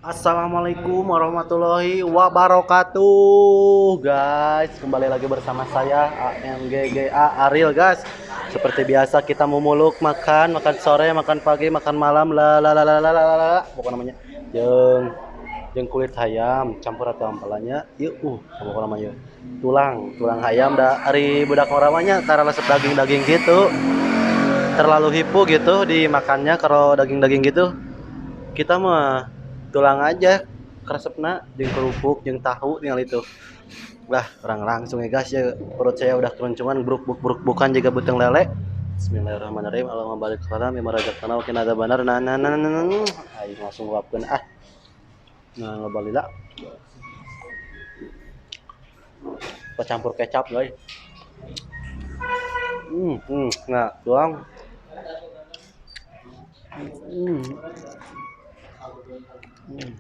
Assalamualaikum warahmatullahi wabarakatuh, guys. Kembali lagi bersama saya AMGGA Ariel, guys. Seperti biasa kita memuluk makan sore, makan pagi, makan malam, pokok namanya. Jeung kulit ayam campur atau ampalanya. Yuk, pokok namanya. Tulang ayam da ari budak oramanya tara resep daging-daging gitu. Terlalu hipo gitu dimakannya kalau daging-daging gitu. Kita mah tulang aja kresepna jeung kerupuk jeung tahu tinggal itu lah orang langsung ya guys ya, perut saya udah keroncongan bukan juga buteng lele. Bismillahirrahmanirrahim. Allahumma barik lana mimma razaqtana wa qina adzabannar. Ayo langsung luapkeun nah lobalila campur kecap guys. Nah doang. hmm, hmm.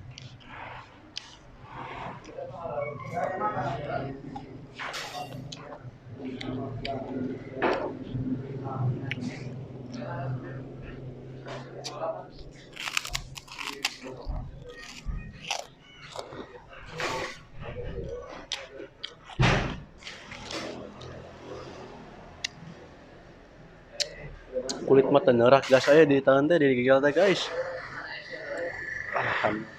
Kulit mata nerak gas saya di tangan teh di gigil teh guys. Alhamdulillah.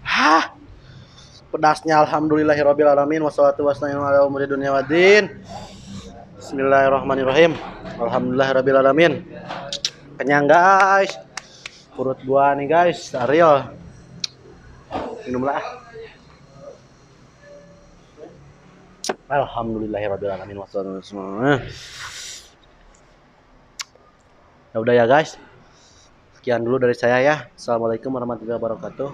Hah, pedasnya alhamdulillahirabbil alamin wassalatu wassalamu ala umuri dunya waddin. Bismillahirrahmanirrahim. Alhamdulillahirabbil alamin. Kenyang guys. Perut gua nih guys, Ariel. Minumlah. Alhamdulillahirrahmanirrahim. Ya udah ya guys. Sekian dulu dari saya ya. Assalamualaikum warahmatullahi wabarakatuh.